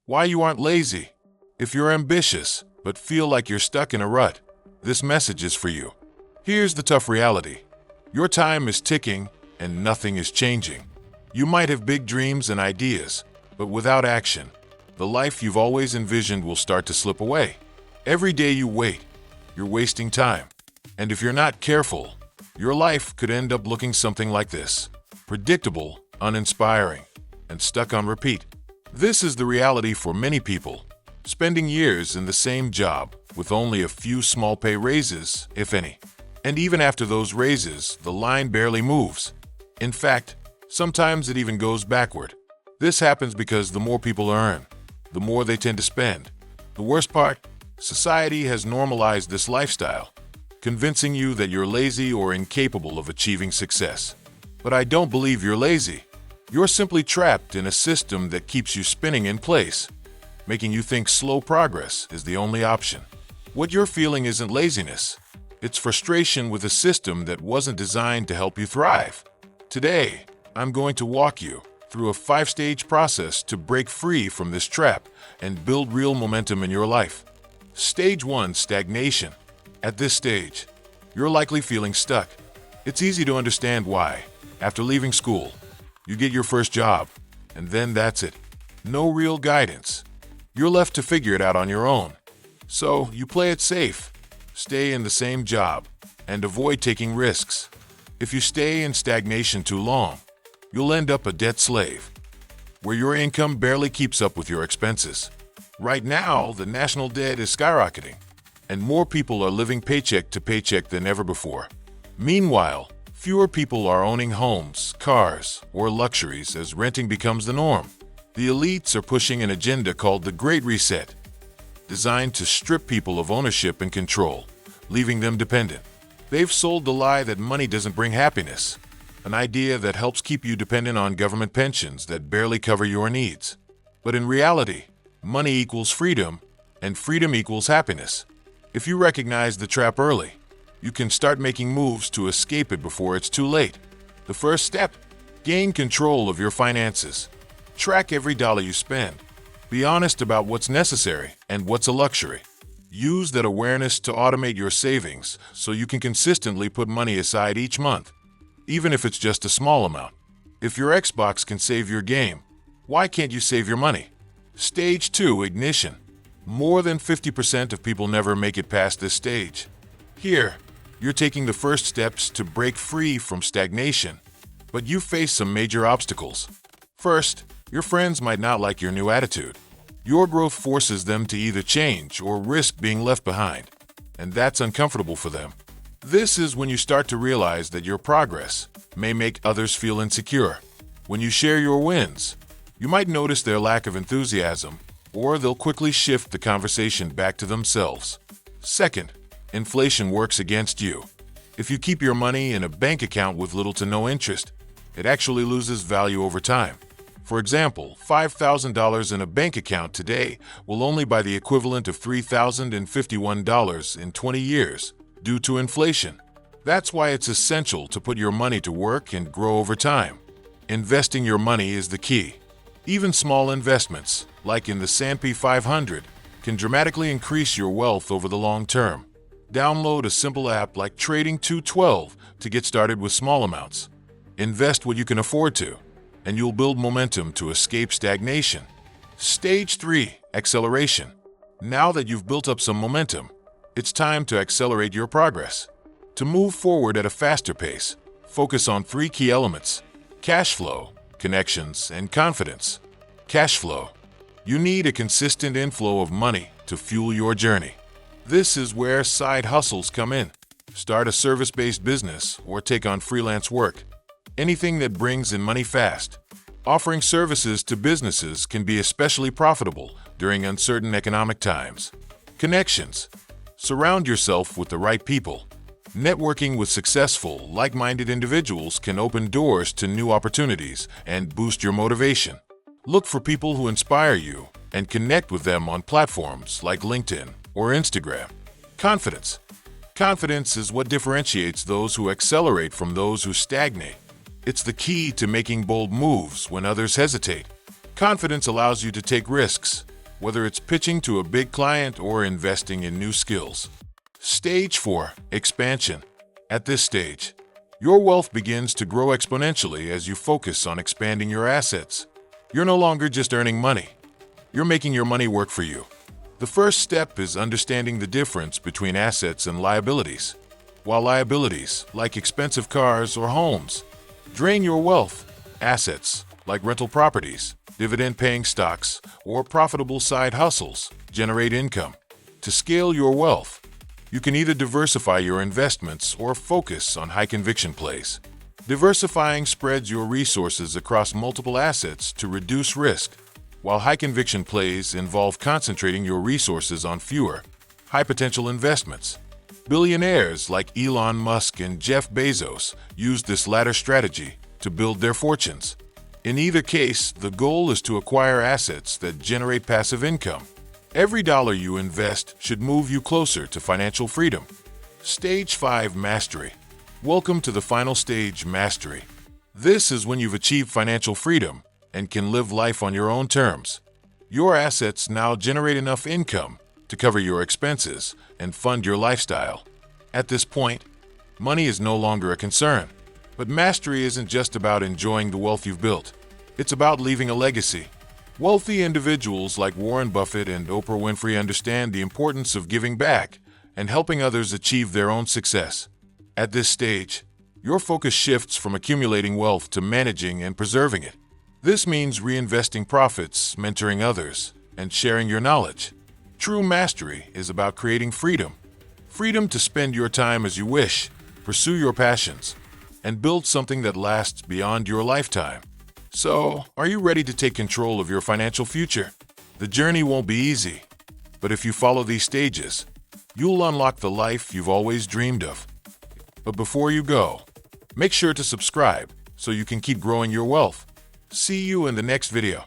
why you aren't lazy. If you're ambitious, but feel like you're stuck in a rut, this message is for you. Here's the tough reality. Your time is ticking and nothing is changing. You might have big dreams and ideas, but without action, the life you've always envisioned will start to slip away. Every day you wait, you're wasting time. And if you're not careful, your life could end up looking something like this: predictable, uninspiring, and stuck on repeat. This is the reality for many people, spending years in the same job with only a few small pay raises, if any. And even after those raises, the line barely moves. In fact, sometimes it even goes backward. This happens because the more people earn, the more they tend to spend. The worst part? Society has normalized this lifestyle, convincing you that you're lazy or incapable of achieving success. But I don't believe you're lazy. You're simply trapped in a system that keeps you spinning in place, making you think slow progress is the only option. What you're feeling isn't laziness. It's frustration with a system that wasn't designed to help you thrive. Today, I'm going to walk you through a 5-stage process to break free from this trap and build real momentum in your life. Stage 1: Stagnation. At this stage, you're likely feeling stuck. It's easy to understand why. After leaving school, you get your first job, and then that's it. No real guidance. You're left to figure it out on your own. So you play it safe, stay in the same job, and avoid taking risks. If you stay in stagnation too long, you'll end up a debt slave, where your income barely keeps up with your expenses. Right now, the national debt is skyrocketing, and more people are living paycheck to paycheck than ever before. Meanwhile, fewer people are owning homes, cars, or luxuries as renting becomes the norm. The elites are pushing an agenda called the Great Reset, designed to strip people of ownership and control, leaving them dependent. They've sold the lie that money doesn't bring happiness, an idea that helps keep you dependent on government pensions that barely cover your needs. But in reality, money equals freedom, and freedom equals happiness. If you recognize the trap early, you can start making moves to escape it before it's too late. The first step: gain control of your finances. Track every dollar you spend. Be honest about what's necessary and what's a luxury. Use that awareness to automate your savings so you can consistently put money aside each month, even if it's just a small amount. If your Xbox can save your game, why can't you save your money? Stage 2: Ignition. More than 50% of people never make it past this stage. Here, you're taking the first steps to break free from stagnation, but you face some major obstacles. First, your friends might not like your new attitude. Your growth forces them to either change or risk being left behind, and that's uncomfortable for them. This is when you start to realize that your progress may make others feel insecure. When you share your wins, you might notice their lack of enthusiasm, or they'll quickly shift the conversation back to themselves. Second, inflation works against you. If you keep your money in a bank account with little to no interest, it actually loses value over time. For example, $5,000 in a bank account today will only buy the equivalent of $3,051 in 20 years due to inflation. That's why it's essential to put your money to work and grow over time. Investing your money is the key. Even small investments, like in the S&P 500, can dramatically increase your wealth over the long term. Download a simple app like Trading 212 to get started with small amounts. Invest what you can afford to, and you'll build momentum to escape stagnation. Stage 3: Acceleration. Now that you've built up some momentum, it's time to accelerate your progress. To move forward at a faster pace, focus on 3 key elements: cash flow, connections, and confidence. Cash flow. You need a consistent inflow of money to fuel your journey. This is where side hustles come in. Start a service-based business or take on freelance work. Anything that brings in money fast. Offering services to businesses can be especially profitable during uncertain economic times. Connections. Surround yourself with the right people. Networking with successful, like-minded individuals can open doors to new opportunities and boost your motivation. Look for people who inspire you and connect with them on platforms like LinkedIn or Instagram. Confidence. Confidence is what differentiates those who accelerate from those who stagnate. It's the key to making bold moves when others hesitate. Confidence allows you to take risks, whether it's pitching to a big client or investing in new skills. Stage 4. Expansion. At this stage, your wealth begins to grow exponentially as you focus on expanding your assets. You're no longer just earning money. You're making your money work for you. The first step is understanding the difference between assets and liabilities. While liabilities, like expensive cars or homes, drain your wealth, assets, like rental properties, dividend-paying stocks, or profitable side hustles, generate income. To scale your wealth, you can either diversify your investments or focus on high-conviction plays. Diversifying spreads your resources across multiple assets to reduce risk, while high-conviction plays involve concentrating your resources on fewer, high-potential investments. Billionaires like Elon Musk and Jeff Bezos used this latter strategy to build their fortunes. In either case, the goal is to acquire assets that generate passive income. Every dollar you invest should move you closer to financial freedom. Stage 5. Mastery. Welcome to the final stage, mastery. This is when you've achieved financial freedom and can live life on your own terms. Your assets now generate enough income to cover your expenses and fund your lifestyle. At this point, money is no longer a concern. But mastery isn't just about enjoying the wealth you've built. It's about leaving a legacy. Wealthy individuals like Warren Buffett and Oprah Winfrey understand the importance of giving back and helping others achieve their own success. At this stage, your focus shifts from accumulating wealth to managing and preserving it. This means reinvesting profits, mentoring others, and sharing your knowledge. True mastery is about creating freedom. Freedom to spend your time as you wish, pursue your passions, and build something that lasts beyond your lifetime. So, are you ready to take control of your financial future? The journey won't be easy, but if you follow these stages, you'll unlock the life you've always dreamed of. But before you go, make sure to subscribe so you can keep growing your wealth. See you in the next video.